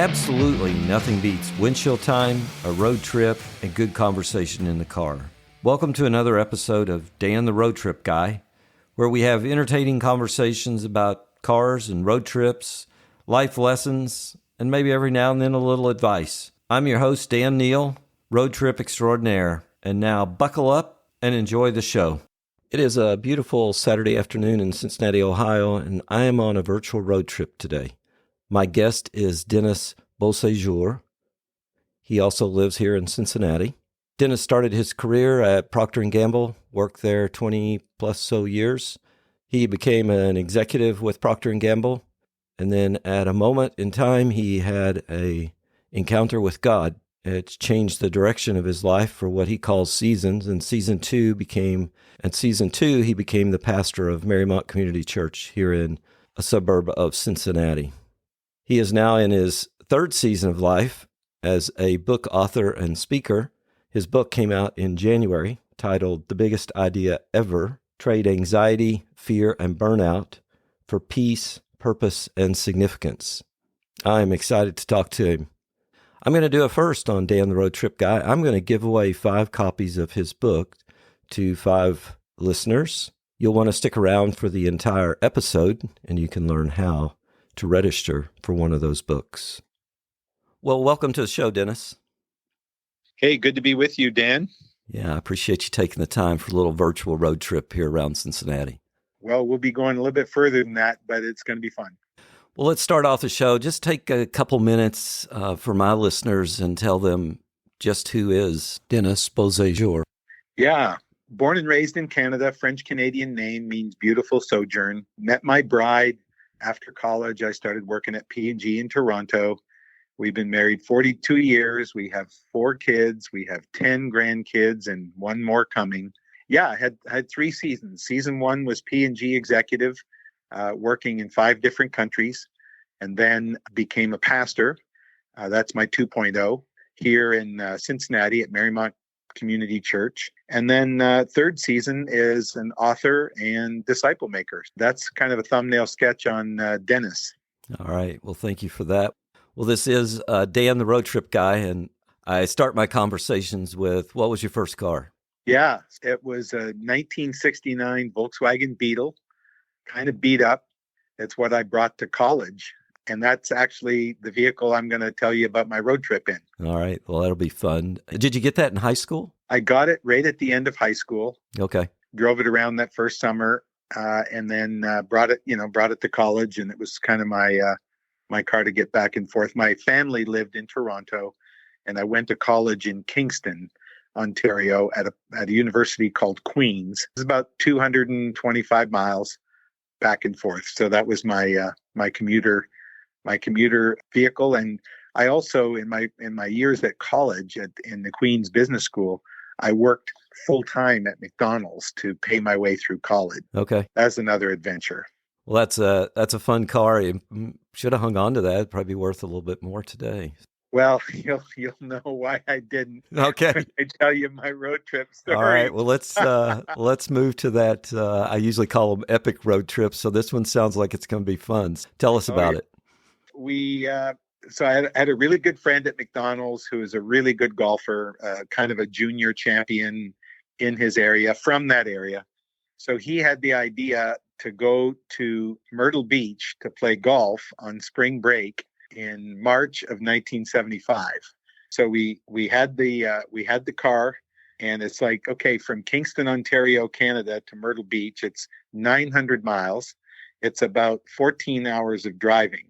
Absolutely nothing beats windshield time, a road trip, and good conversation in the car. Welcome to another episode of Dan the Road Trip Guy, where we have entertaining conversations about cars and road trips, life lessons, and maybe every now and then a little advice. I'm your host, Dan Neal, road trip extraordinaire, and now buckle up and enjoy the show. It is a beautiful Saturday afternoon in Cincinnati, Ohio, and I am on a virtual road trip today. My guest is Denis Beausejour. He also lives here in Cincinnati. Denis started his career at Procter Gamble, worked there 20 plus so years. He became an executive with Procter Gamble, and then at a moment in time, he had an encounter with God. It changed the direction of his life for what he calls seasons, and season two, he became the pastor of Marymount Community Church here in a suburb of Cincinnati. He is now in his third season of life as a book author and speaker. His book came out in January, titled The Biggest Idea Ever: Trade Anxiety, Fear, and Burnout for Peace, Purpose, and Significance. I am excited to talk to him. I'm going to do a first on Dan the Road Trip Guy. I'm going to give away 5 copies of his book to 5 listeners. You'll want to stick around for the entire episode, and you can learn how to register for one of those books. Well, welcome to the show, Denis. Hey, good to be with you, Dan. Yeah, I appreciate you taking the time for a little virtual road trip here around Cincinnati. Well, we'll be going a little bit further than that, but it's going to be fun. Well, let's start off the show. Just take a couple minutes for my listeners and tell them just who is Denis Beausejour. Yeah, born and raised in Canada, French-Canadian name means beautiful sojourn. Met my bride after college. I started working at P&G in Toronto. We've been married 42 years. We have 4 kids. We have 10 grandkids and 1 more coming. Yeah, I had 3 seasons. Season 1 was P&G executive, working in 5 different countries, and then became a pastor. That's my 2.0 here in Cincinnati at Marymount Community Church. And then third season is an author and disciple maker. That's kind of a thumbnail sketch on Denis. All right. Well, thank you for that. Well, this is Dan the Road Trip Guy, and I start my conversations with, what was your first car? Yeah, it was a 1969 Volkswagen Beetle, kind of beat up. It's what I brought to college. And that's actually the vehicle I'm going to tell you about my road trip in. All right. Well, that'll be fun. Did you get that in high school? I got it right at the end of high school. Okay. Drove it around that first summer, and then brought it to college, and it was kind of my car to get back and forth. My family lived in Toronto, and I went to college in Kingston, Ontario, at a university called Queen's. It's about 225 miles back and forth. So that was my commuter vehicle. And I also, in my years at college in the Queen's Business School, I worked full time at McDonald's to pay my way through college. Okay. That's another adventure. Well, that's a fun car. You should have hung on to that. It'd probably be worth a little bit more today. Well, you'll know why I didn't. Okay. When I tell you my road trip story. All right. Well, let's move to that. I usually call them epic road trips. So this one sounds like it's going to be fun. Tell us about it. So I had a really good friend at McDonald's who is a really good golfer, kind of a junior champion in his area, from that area. So he had the idea to go to Myrtle Beach to play golf on spring break in March of 1975. So we had the car, and it's like, okay, from Kingston, Ontario, Canada to Myrtle Beach, it's 900 miles. It's about 14 hours of driving.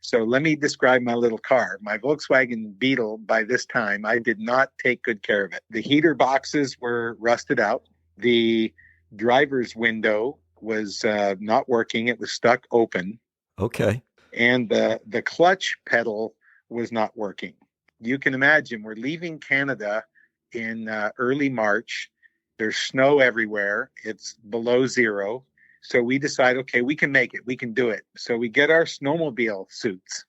So let me describe my little car. My Volkswagen Beetle, by this time, I did not take good care of it. The heater boxes were rusted out. The driver's window was not working. It was stuck open. Okay. And the clutch pedal was not working. You can imagine, we're leaving Canada in early March. There's snow everywhere. It's below zero. So we decide, okay, we can make it. We can do it. So we get our snowmobile suits.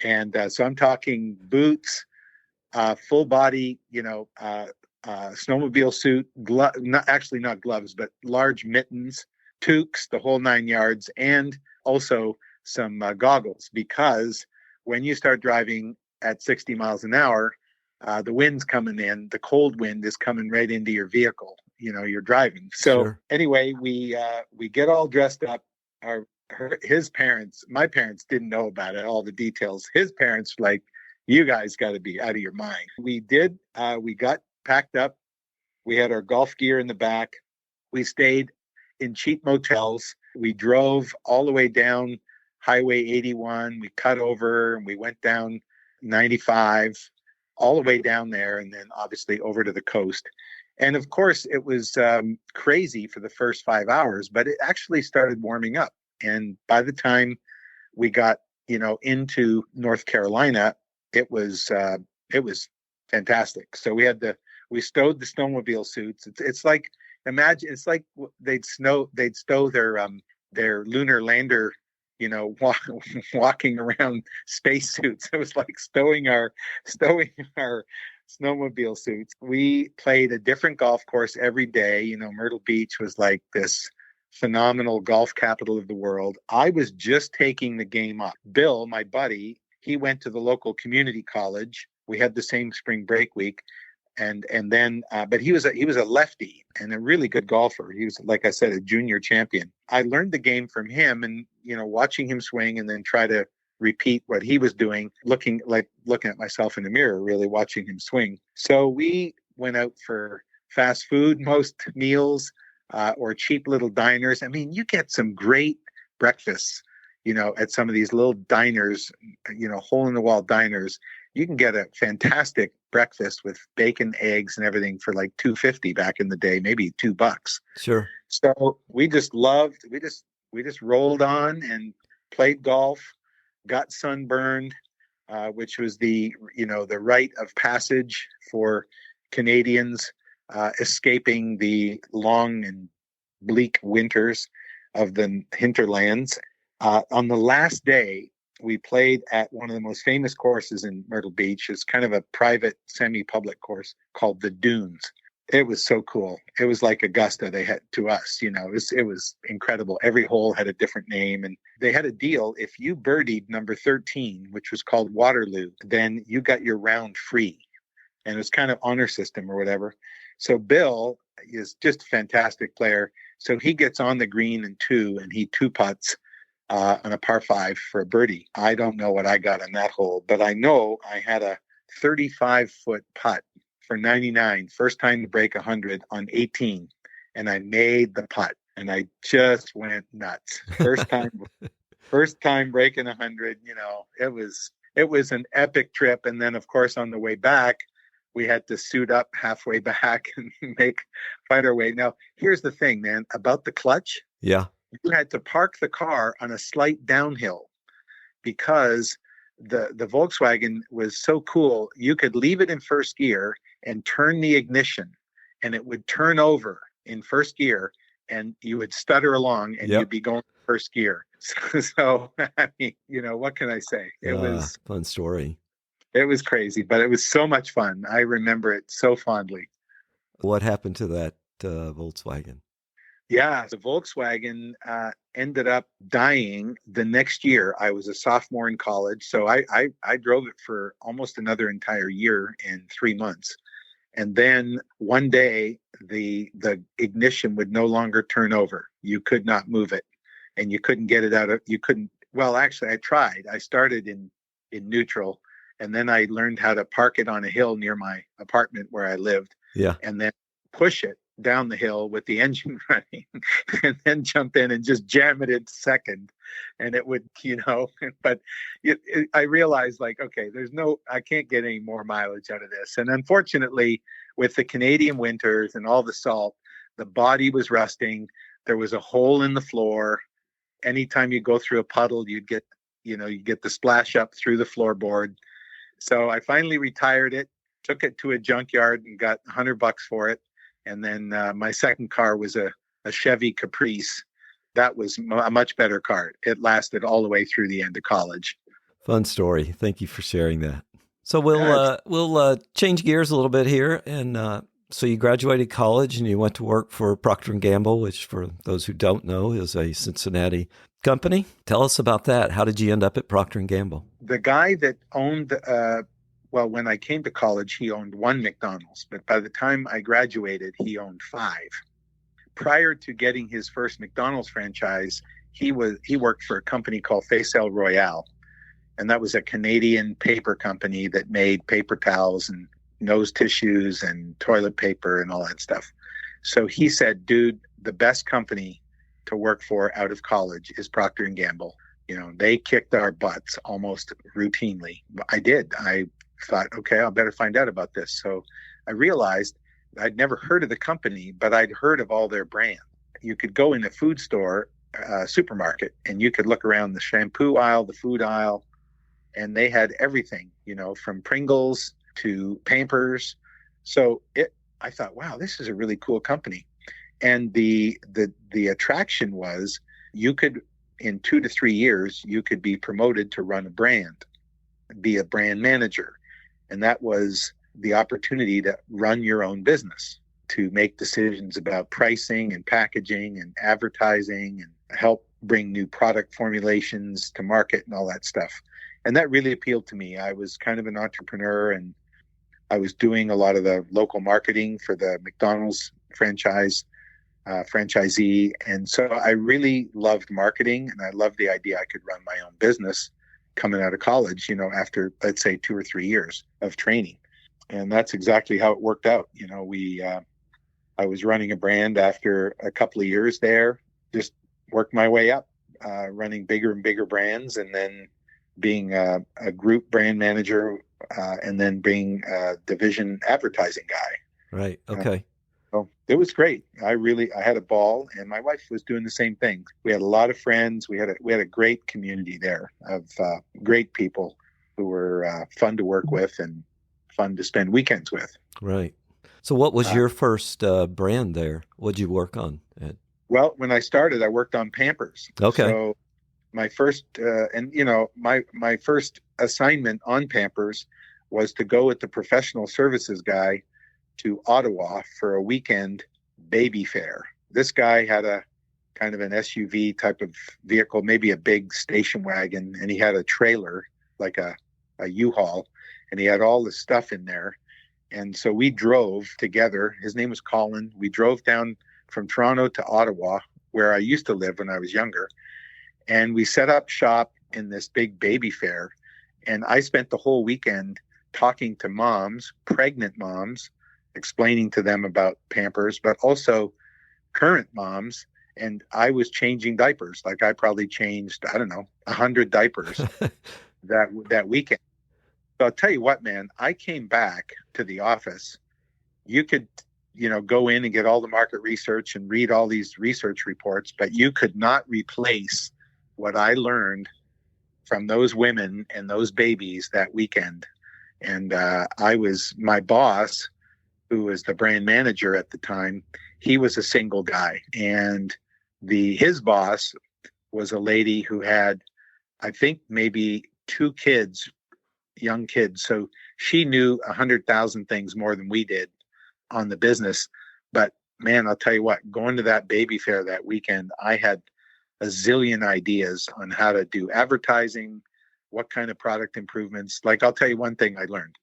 And so I'm talking boots, full body, snowmobile suit, not gloves, but large mittens, toques, the whole 9 yards, and also some goggles, because when you start driving at 60 miles an hour, the wind's coming in, the cold wind is coming right into your vehicle. You're driving. So Sure. anyway, we get all dressed up. His parents, my parents didn't know about it, all the details. His parents like, you guys got to be out of your mind. We did. We got packed up. We had our golf gear in the back. We stayed in cheap motels. We drove all the way down Highway 81. We cut over and we went down 95, all the way down there, and then obviously over to the coast. And of course, it was crazy for the first 5 hours, but it actually started warming up. And by the time we got, into North Carolina, it was fantastic. So we stowed the snowmobile suits. It's like, imagine, it's like they'd stow their lunar lander, walking around spacesuits. It was like stowing our snowmobile suits. We played a different golf course every day. Myrtle Beach was like this phenomenal golf capital of the world. I was just taking the game up. Bill, my buddy, he went to the local community college. We had the same spring break week. And then, but he was a lefty and a really good golfer. He was, like I said, a junior champion. I learned the game from him, and watching him swing, and then try to repeat what he was doing, looking at myself in the mirror, really watching him swing. So we went out for fast food, most meals, or cheap little diners. I mean, you get some great breakfasts, at some of these little diners, hole in the wall diners. You can get a fantastic breakfast with bacon, eggs, and everything for like $2.50 back in the day, maybe $2. Sure. So we just rolled on and played golf, got sunburned, which was the rite of passage for Canadians escaping the long and bleak winters of the hinterlands. On the last day, we played at one of the most famous courses in Myrtle Beach. It's kind of a private, semi-public course called the Dunes. It was so cool. It was like Augusta they had to us, it was incredible. Every hole had a different name, and they had a deal. If you birdied number 13, which was called Waterloo, then you got your round free. And it was kind of honor system or whatever. So Bill is just a fantastic player. So he gets on the green in 2, and he 2-putts on a par 5 for a birdie. I don't know what I got on that hole, but I know I had a 35-foot putt for 99, first time to break 100 on 18, and I made the putt, and I just went nuts. First time breaking 100. It was an epic trip. And then, of course, on the way back, we had to suit up halfway back and find our way. Now, here's the thing, man, about the clutch. Yeah. You had to park the car on a slight downhill because the Volkswagen was so cool. You could leave it in first gear and turn the ignition, and it would turn over in first gear, and you would stutter along, and you'd be going first gear. So I mean, what can I say? It was fun story. It was crazy, but it was so much fun. I remember it so fondly. What happened to that Volkswagen? Yeah, the Volkswagen ended up dying the next year. I was a sophomore in college, so I drove it for almost another entire year and 3 months. And then one day, the ignition would no longer turn over. You could not move it, and you couldn't get it out of. You couldn't. Well, actually, I tried. I started in neutral, and then I learned how to park it on a hill near my apartment where I lived. Yeah, and then push it down the hill with the engine running, and then jump in and just jam it in second, and it would, but I realized, like, okay, I can't get any more mileage out of this. And unfortunately, with the Canadian winters and all the salt, the body was rusting. There was a hole in the floor. Anytime you go through a puddle, you get the splash up through the floorboard. So I finally retired it, took it to a junkyard and got $100 for it. And then my second car was a Chevy Caprice. That was a much better car. It lasted all the way through the end of college. Fun story. Thank you for sharing that. So we'll change gears a little bit here. And so you graduated college and you went to work for Procter Gamble, which for those who don't know is a Cincinnati company. Tell us about that. How did you end up at Procter Gamble? The guy that owned, well, when I came to college, he owned one McDonald's, but by the time I graduated, he owned five. Prior to getting his first McDonald's franchise, he worked for a company called Faisal Royale, and that was a Canadian paper company that made paper towels and nose tissues and toilet paper and all that stuff. So he said, dude, the best company to work for out of college is Procter Gamble. You know, they kicked our butts almost routinely. I did. I thought, okay, I better find out about this. So I realized I'd never heard of the company, but I'd heard of all their brands. You could go in a food store, supermarket, and you could look around the shampoo aisle, the food aisle, and they had everything, you know, from Pringles to Pampers. So I thought, wow, this is a really cool company. And the attraction was you could, in 2 to 3 years, you could be promoted to run a brand, be a brand manager. And that was the opportunity to run your own business, to make decisions about pricing and packaging and advertising and help bring new product formulations to market and all that stuff. And that really appealed to me. I was kind of an entrepreneur, and I was doing a lot of the local marketing for the McDonald's franchisee. And so I really loved marketing, and I loved the idea I could run my own business coming out of college, you know, after, let's say, 2 or 3 years of training. And that's exactly how it worked out. You know, I was running a brand after a couple of years there, just worked my way up, running bigger and bigger brands, and then being a group brand manager, and then being a division advertising guy. Right. Okay. So it was great. I had a ball, and my wife was doing the same thing. We had a lot of friends. We had a great community there of great people who were fun to work with and fun to spend weekends with. Right. So what was your first brand there? What'd you work on? Well, when I started, I worked on Pampers. Okay. So my first, my first assignment on Pampers was to go with the professional services guy to Ottawa for a weekend baby fair. This guy had a kind of an SUV type of vehicle, maybe a big station wagon, and he had a trailer, like a U-Haul, and he had all the stuff in there. And so we drove together. His name was Colin. We drove down from Toronto to Ottawa, where I used to live when I was younger. And we set up shop in this big baby fair. And I spent the whole weekend talking to moms, pregnant moms, explaining to them about Pampers, but also current moms. And I was changing diapers. Like I probably changed, 100 diapers that weekend. So I'll tell you what, man, I came back to the office. You could, go in and get all the market research and read all these research reports, but you could not replace what I learned from those women and those babies that weekend. And my boss, who was the brand manager at the time, he was a single guy. And his boss was a lady who had, I think, maybe 2 kids, young kids. So she knew 100,000 things more than we did on the business. But man, I'll tell you what, going to that baby fair that weekend, I had a zillion ideas on how to do advertising, what kind of product improvements. Like, I'll tell you one thing I learned.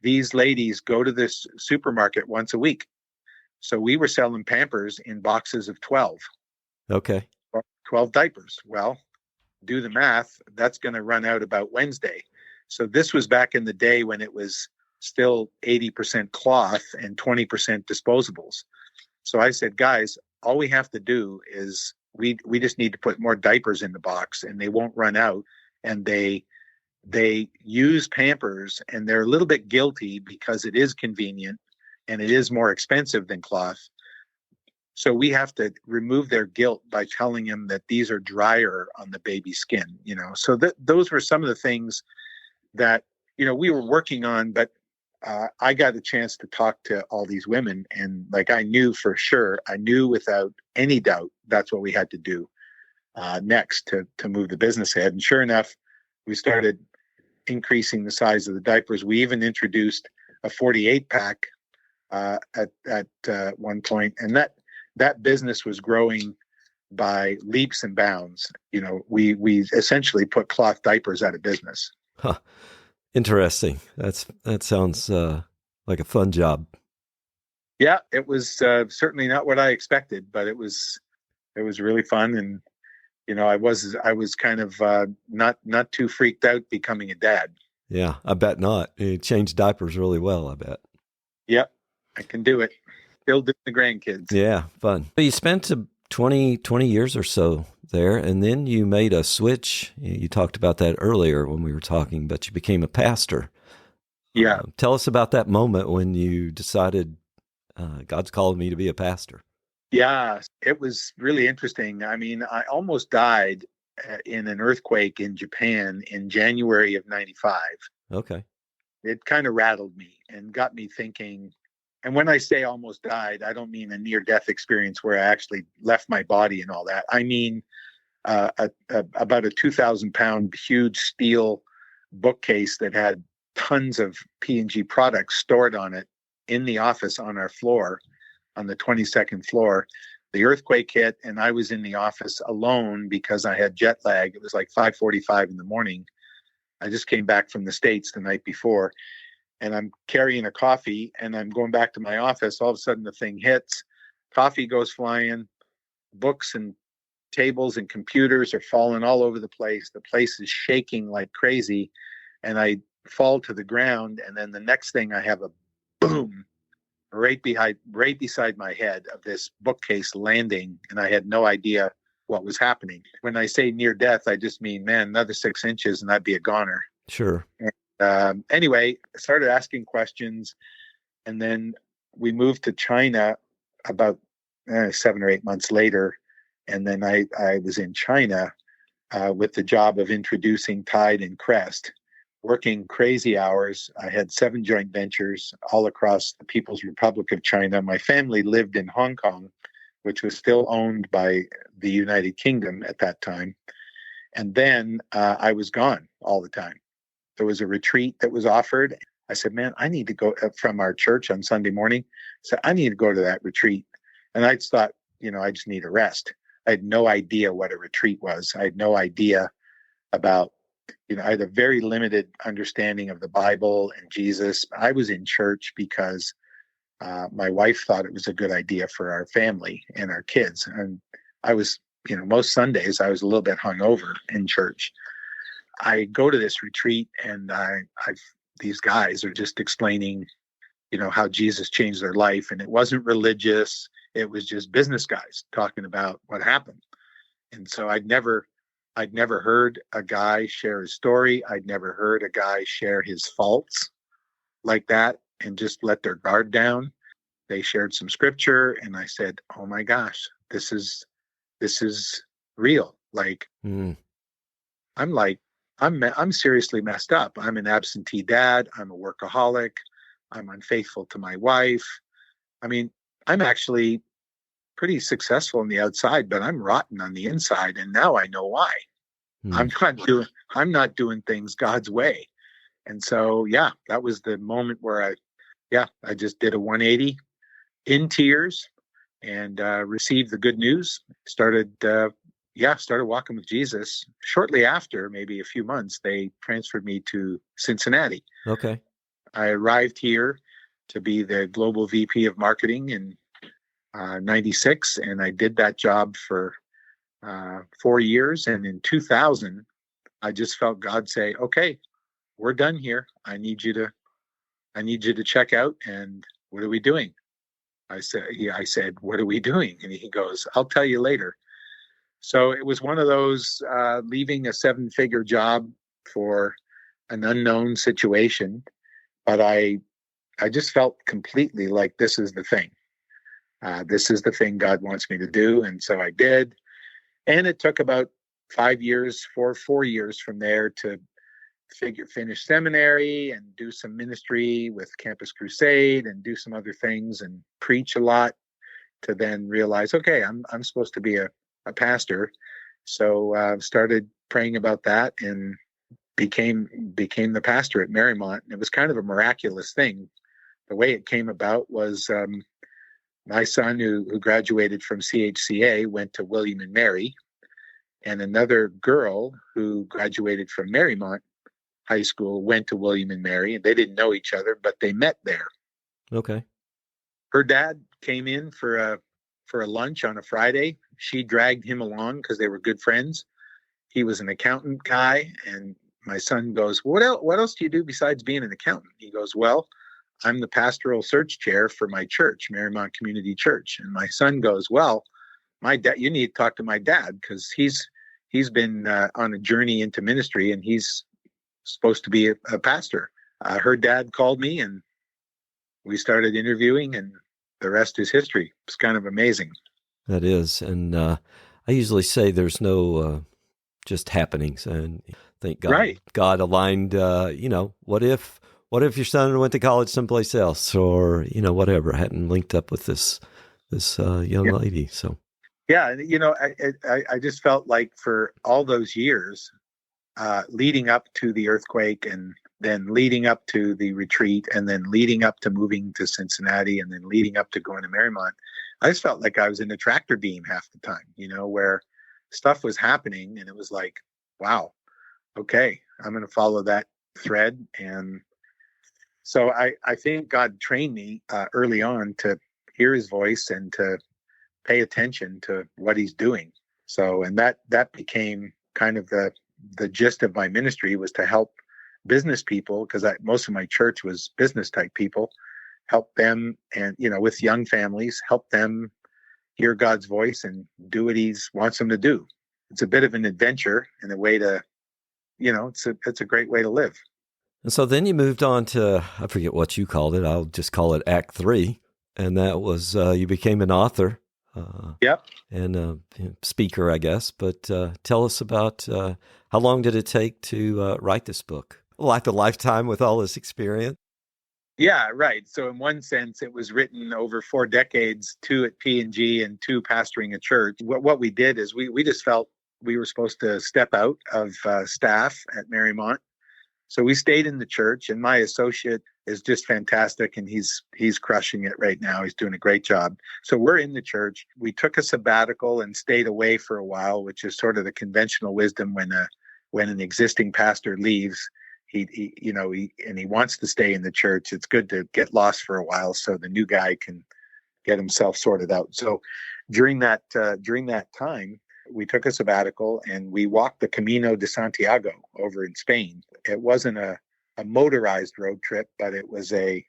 These ladies go to this supermarket once a week. So we were selling Pampers in boxes of 12. Okay. 12 diapers. Well, do the math. That's going to run out about Wednesday. So this was back in the day when it was still 80% cloth and 20% disposables. So I said, guys, all we have to do is we just need to put more diapers in the box and they won't run out. And they use Pampers, and they're a little bit guilty because it is convenient and it is more expensive than cloth. So we have to remove their guilt by telling them that these are drier on the baby skin, So those were some of the things that, we were working on, but I got a chance to talk to all these women, and I knew for sure, I knew without any doubt, that's what we had to do next to move the business ahead. And sure enough, we started increasing the size of the diapers. We even introduced a 48 pack at one point, and that business was growing by leaps and bounds. We essentially put cloth diapers out of business. Interesting. That sounds like a fun job. Yeah, it was certainly not what I expected, but it was really fun. And I was kind of not too freaked out becoming a dad. Yeah, I bet not. You changed diapers really well, I bet. Yep, I can do it. Still do the grandkids. Yeah, fun. You spent 20 years or so there, and then you made a switch. You talked about that earlier when we were talking, but you became a pastor. Yeah. Tell us about that moment when you decided God's called me to be a pastor. Yeah, it was really interesting. I mean, I almost died in an earthquake in Japan in January of 95. Okay. It kind of rattled me and got me thinking. And when I say almost died, I don't mean a near death experience where I actually left my body and all that. I mean, about a 2,000-pound huge steel bookcase that had tons of P&G products stored on it in the office on our floor, on the 22nd floor. The earthquake hit, and I was in the office alone because I had jet lag. It was like 5:45 in the morning. I just came back from the States the night before, and I'm carrying a coffee, and I'm going back to my office. All of a sudden, the thing hits. Coffee goes flying. Books and tables and computers are falling all over the place. The place is shaking like crazy, and I fall to the ground. And then the next thing, I have a boom right beside my head of this bookcase landing, and I had no idea what was happening. When I say near death, I just mean, man, another 6 inches and I'd be a goner. Sure. And, anyway, I started asking questions, and then we moved to China about 7 or 8 months later, and then I was in China with the job of introducing Tide and Crest, working crazy hours. I had 7 joint ventures all across the People's Republic of China. My family lived in Hong Kong, which was still owned by the United Kingdom at that time. And then I was gone all the time. There was a retreat that was offered. I said, man, I need to go from our church on Sunday morning. I said, I need to go to that retreat. And I thought, I just need a rest. I had no idea what a retreat was. I had no idea about, I had a very limited understanding of the Bible and Jesus. I was in church because my wife thought it was a good idea for our family and our kids. And I was, most Sundays I was a little bit hungover in church. I go to this retreat, and these guys are just explaining, how Jesus changed their life. And it wasn't religious. It was just business guys talking about what happened. And so I'd never heard a guy share his story. I'd never heard a guy share his faults like that and just let their guard down. They shared some scripture, and I said, oh my gosh, this is real. Like, I'm seriously messed up. I'm an absentee dad. I'm a workaholic. I'm unfaithful to my wife. I mean, I'm actually pretty successful on the outside, but I'm rotten on the inside. And now I know why. I'm not doing things God's way. And so, yeah, that was the moment where I just did a 180 in tears and received the good news. Started walking with Jesus. Shortly after, maybe a few months, they transferred me to Cincinnati. Okay. I arrived here to be the global VP of marketing in 96, and I did that job for 4 years. And in 2000, I just felt God say, okay, we're done here. I need you to check out. And what are we doing? I said, what are we doing? And he goes, I'll tell you later. So it was one of those leaving a 7-figure job for an unknown situation. But I just felt completely like this is the thing. This is the thing God wants me to do. And so I did. And it took about 4 years from there to finish seminary and do some ministry with Campus Crusade and do some other things and preach a lot, to then realize, okay, I'm supposed to be a pastor. So started praying about that and became the pastor at Marymount. And it was kind of a miraculous thing. The way it came about was my son, who graduated from CHCA, went to William and Mary, and another girl who graduated from Marymount high school, went to William and Mary, and they didn't know each other, but they met there. Okay. Her dad came in for a lunch on a Friday. She dragged him along because they were good friends. He was an accountant guy, and my son goes, what else do you do besides being an accountant? He goes, well, I'm the pastoral search chair for my church, Marymount Community Church. And my son goes, well, my dad, you need to talk to my dad because he's been on a journey into ministry, and he's supposed to be a pastor. Her dad called me, and we started interviewing, and the rest is history. It's kind of amazing. That is. And I usually say there's no just happenings. And thank God. Right. God aligned, what if your son went to college someplace else, or, whatever, hadn't linked up with this young lady. So. Yeah. I just felt like for all those years leading up to the earthquake, and then leading up to the retreat, and then leading up to moving to Cincinnati, and then leading up to going to Marymount, I just felt like I was in a tractor beam half the time, where stuff was happening, and it was like, wow, okay, I'm going to follow that thread. And so I think God trained me early on to hear his voice and to pay attention to what he's doing. So, and that became kind of the gist of my ministry, was to help business people, because most of my church was business type people, help them, and with young families, help them hear God's voice and do what he wants them to do. It's a bit of an adventure and a way to, it's a great way to live. And so then you moved on to, I forget what you called it, I'll just call it Act 3, and that was you became an author. Yep. And speaker, I guess. But tell us about how long did it take to write this book? Like a lifetime with all this experience? Yeah, right. So in one sense, it was written over 4 decades, 2 at P&G and 2 pastoring a church. What we did is we just felt we were supposed to step out of staff at Marymount. So we stayed in the church, and my associate is just fantastic, and he's crushing it right now. He's doing a great job. So we're in the church. We took a sabbatical and stayed away for a while, which is sort of the conventional wisdom when an existing pastor leaves. He wants to stay in the church. It's good to get lost for a while so the new guy can get himself sorted out. So during that time, we took a sabbatical and we walked the Camino de Santiago over in Spain. It wasn't a motorized road trip, but it was a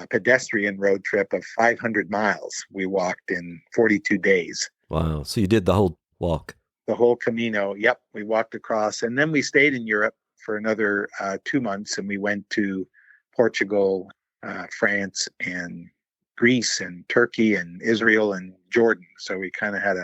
pedestrian road trip of 500 miles. We walked in 42 days. Wow. So you did the whole walk? The whole Camino. Yep. We walked across, and then we stayed in Europe for another 2 months, and we went to Portugal, France, and Greece, and Turkey, and Israel, and Jordan. So we kind of had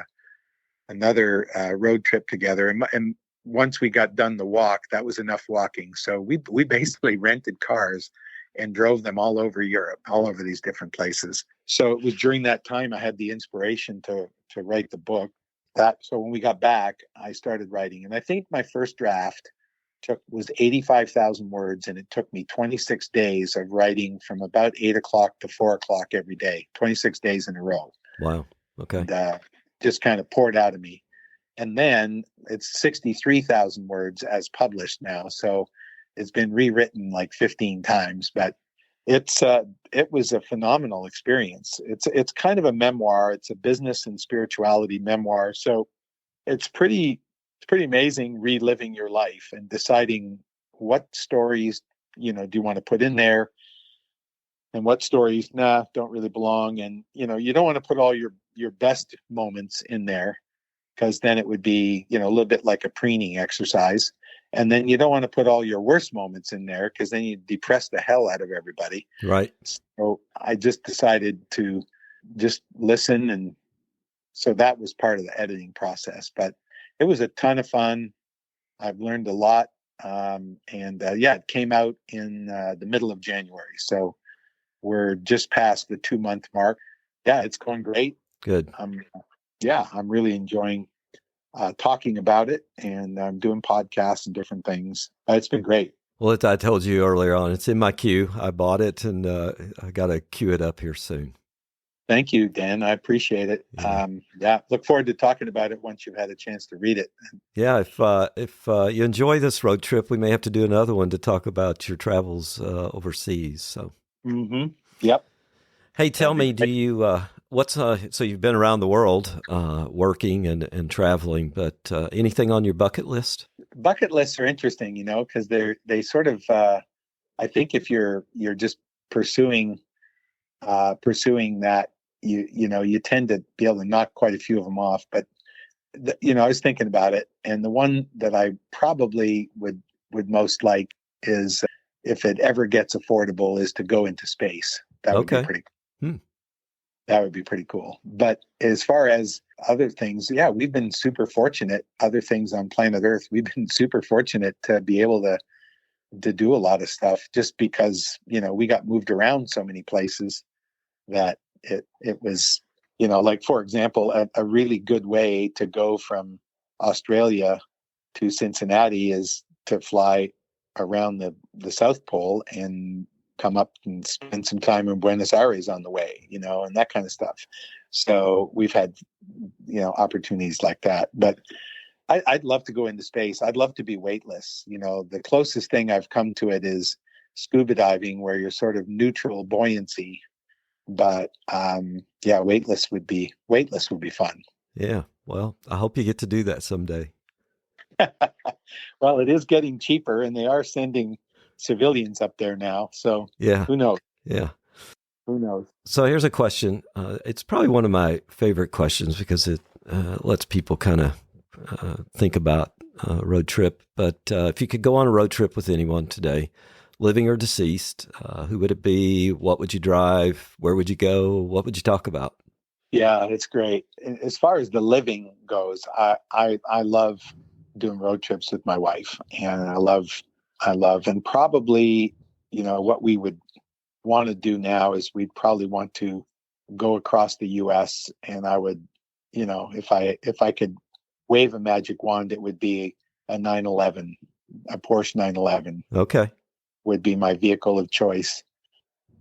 another road trip together. And once we got done the walk, that was enough walking. So we basically rented cars and drove them all over Europe, all over these different places. So it was during that time I had the inspiration to write the book. So when we got back, I started writing. And I think my first draft was 85,000 words, and it took me 26 days of writing from about 8 o'clock to 4 o'clock every day, 26 days in a row. Wow. Okay. And, just kind of poured out of me. And then it's 63,000 words as published now. So it's been rewritten like 15 times, but it was a phenomenal experience. It's kind of a memoir. It's a business and spirituality memoir. So it's pretty amazing reliving your life and deciding what stories, do you want to put in there, and what stories, don't really belong. And, you don't want to put all your best moments in there, because then it would be, a little bit like a preening exercise. And then you don't want to put all your worst moments in there, because then you depress the hell out of everybody. Right. So I just decided to just listen. And so that was part of the editing process, but it was a ton of fun. I've learned a lot. It came out in the middle of January. So we're just past the 2-month mark. Yeah, it's going great. Good. I'm really enjoying talking about it, and I'm doing podcasts and different things. It's been great. Well, I told you earlier on, it's in my queue. I bought it, and I got to queue it up here soon. Thank you, Dan. I appreciate it. Look forward to talking about it once you've had a chance to read it. Yeah, if you enjoy this road trip, we may have to do another one to talk about your travels overseas. So, Yep. hey, tell me, do you so you've been around the world working and traveling, but anything on your bucket list? Bucket lists are interesting, because they sort of. I think if you're just pursuing that, you tend to be able to knock quite a few of them off. But I was thinking about it, and the one that I probably would most like is, if it ever gets affordable, is to go into space. That would be pretty. That would be pretty cool. But as far as other things, yeah, we've been super fortunate. Other things on planet Earth, we've been super fortunate to be able to do a lot of stuff, just because we got moved around so many places that it was, like, for example, a really good way to go from Australia to Cincinnati is to fly around the South Pole and come up and spend some time in Buenos Aires on the way, and that kind of stuff. So we've had, opportunities like that. But I'd love to go into space. I'd love to be weightless. The closest thing I've come to it is scuba diving, where you're sort of neutral buoyancy. But weightless would be fun. Yeah. Well, I hope you get to do that someday. Well, it is getting cheaper, and they are sending civilians up there now. So yeah, who knows? Yeah. Who knows? So here's a question. It's probably one of my favorite questions because it lets people kind of think about a road trip. But if you could go on a road trip with anyone today, living or deceased, who would it be? What would you drive? Where would you go? What would you talk about? Yeah, it's great. As far as the living goes, I love doing road trips with my wife, and I love, and probably, what we would want to do now is we'd probably want to go across the U.S. and I would, if I could wave a magic wand, it would be a 911, a Porsche 911. Okay. Would be my vehicle of choice.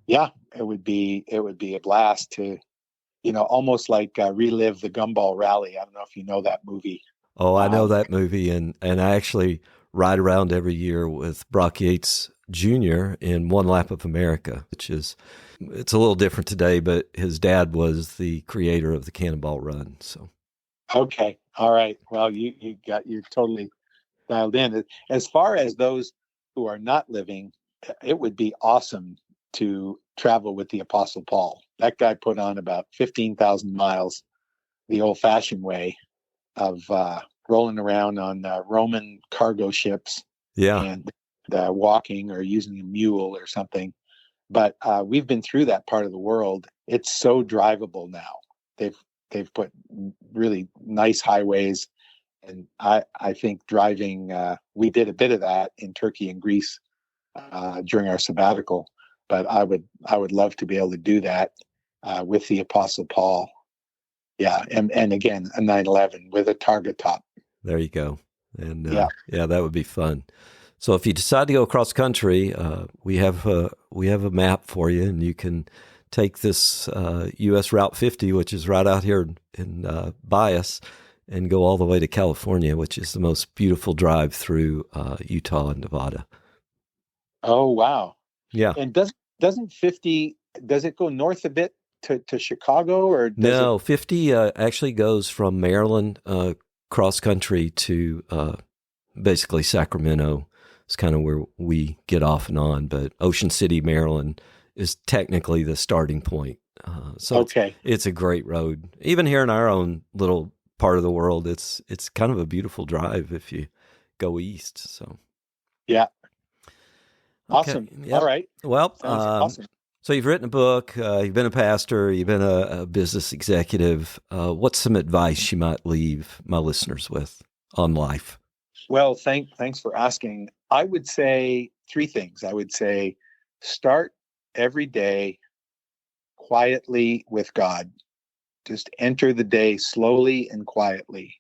Yeah, it would be a blast to, almost like relive the Gumball Rally. I don't know if you know that movie. Oh, I know that movie, and I actually ride around every year with Brock Yates Jr. in One Lap of America, it's a little different today, but his dad was the creator of the Cannonball Run. So, okay, all right. Well, you're totally dialed in. As far as those who are not living, it would be awesome to travel with the Apostle Paul. That guy put on about 15,000 miles the old-fashioned way of rolling around on Roman cargo ships, and walking or using a mule or something. But we've been through that part of the world. It's so drivable now. They've put really nice highways, and I think driving. We did a bit of that in Turkey and Greece during our sabbatical. But I would love to be able to do that with the Apostle Paul. Yeah, and again, a 911 with a target top. There you go. And yeah, that would be fun. So if you decide to go across country, we have a map for you, and you can take this U.S. Route 50, which is right out here in Bias, and go all the way to California, which is the most beautiful drive through Utah and Nevada. Oh, wow. Yeah. And doesn't 50, does it go north a bit to Chicago, or does no, 50 actually goes from Maryland cross country to basically Sacramento. It's kind of where we get off and on, but Ocean City, Maryland is technically the starting point. So it's a great road. Even here in our own little part of the world, it's kind of a beautiful drive if you go east. So yeah. Okay. Awesome. Yep. All right. Well, awesome. So you've written a book, you've been a pastor, you've been a business executive. What's some advice you might leave my listeners with on life? Well, thanks for asking. I would say three things. I would say start every day quietly with God. Just enter the day slowly and quietly.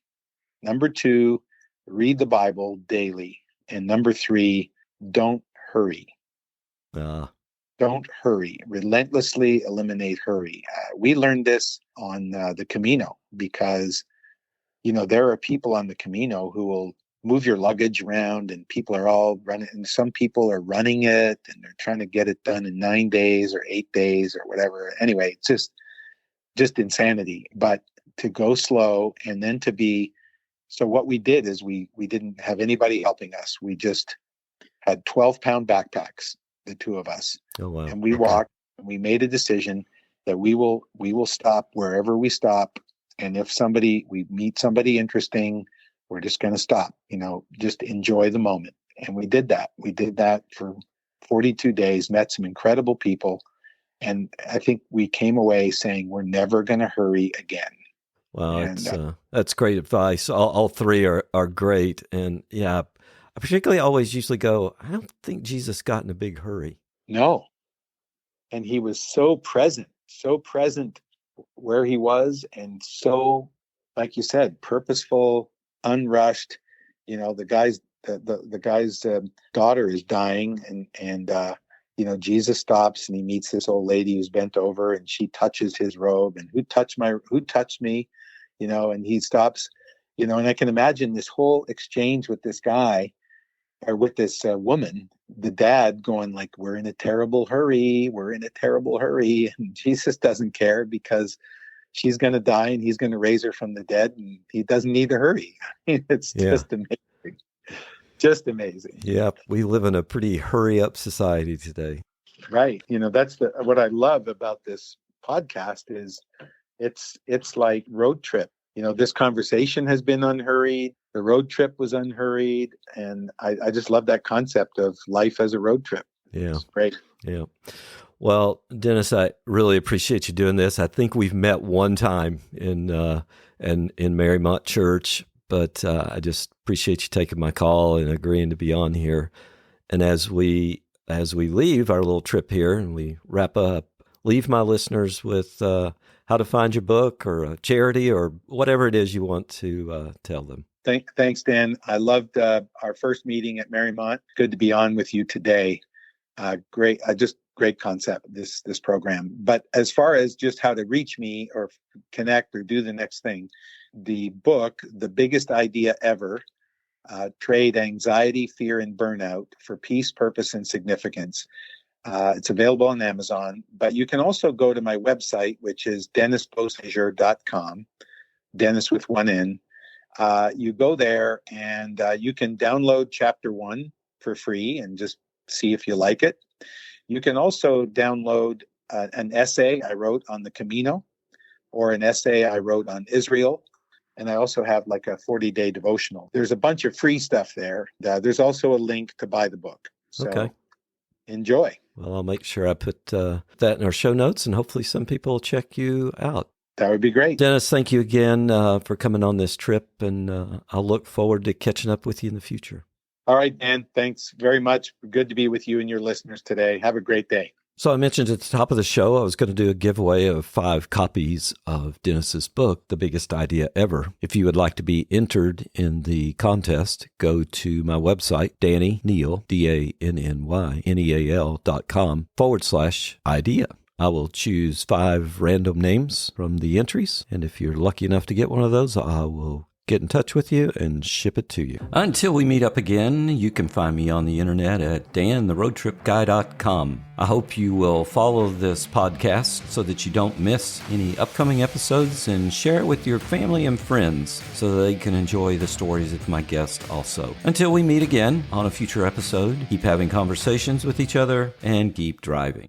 Number two, read the Bible daily. And number three, don't hurry. don't hurry. Relentlessly eliminate hurry. We learned this on the Camino because, there are people on the Camino who will move your luggage around, and people are all running, and some people are running it and they're trying to get it done in 9 days or 8 days or whatever. Anyway, it's just insanity. But to go slow and then to be, so what we did is we didn't have anybody helping us. We just had 12-pound backpacks, the two of us. Oh, wow. And we walked, and we made a decision that we will stop wherever we stop. And if we meet somebody interesting, we're just going to stop, just enjoy the moment. And we did that. We did that for 42 days, met some incredible people. And I think we came away saying, we're never going to hurry again. Well, that's great advice. All three are great. And yeah, I particularly always usually go, I don't think Jesus got in a big hurry. No. And he was so present where he was, and so, like you said, purposeful, unrushed. The guy's daughter is dying, and Jesus stops and he meets this old lady who's bent over, and she touches his robe, and who touched me, and he stops, and I can imagine this whole exchange with this guy, or with this woman, the dad going like, we're in a terrible hurry. And Jesus doesn't care because she's going to die and he's going to raise her from the dead, and he doesn't need to hurry. It's just amazing. Just amazing. Yeah. We live in a pretty hurry up society today. Right. That's what I love about this podcast is it's like road trip. This conversation has been unhurried. The road trip was unhurried. And I just love that concept of life as a road trip. Yeah. It's great. Yeah. Well, Denis, I really appreciate you doing this. I think we've met one time in Marymount Church, but I just appreciate you taking my call and agreeing to be on here. And as we leave our little trip here and we wrap up, leave my listeners with how to find your book or a charity or whatever it is you want to tell them. Thanks, Dan. I loved our first meeting at Marymount. Good to be on with you today. Great concept, this program. But as far as just how to reach me or connect or do the next thing, the book, The Biggest Idea Ever, Trade Anxiety, Fear, and Burnout for Peace, Purpose, and Significance. It's available on Amazon, but you can also go to my website, which is denisbeausejour.com, Denis with one N. You go there and you can download chapter 1 for free and just see if you like it. You can also download an essay I wrote on the Camino or an essay I wrote on Israel. And I also have like a 40-day devotional. There's a bunch of free stuff there. There's also a link to buy the book. So okay. Enjoy. Well, I'll make sure I put that in our show notes, and hopefully some people will check you out. That would be great. Denis, thank you again for coming on this trip, and I'll look forward to catching up with you in the future. All right, Dan. Thanks very much. Good to be with you and your listeners today. Have a great day. So I mentioned at the top of the show, I was going to do a giveaway of 5 copies of Denis's book, The Biggest Idea Ever. If you would like to be entered in the contest, go to my website, DannyNeal, DannyNeal.com/idea. I will choose 5 random names from the entries. And if you're lucky enough to get one of those, I will get in touch with you and ship it to you. Until we meet up again, you can find me on the internet at dantheroadtripguy.com. I hope you will follow this podcast so that you don't miss any upcoming episodes, and share it with your family and friends so that they can enjoy the stories of my guests also. Until we meet again on a future episode, keep having conversations with each other and keep driving.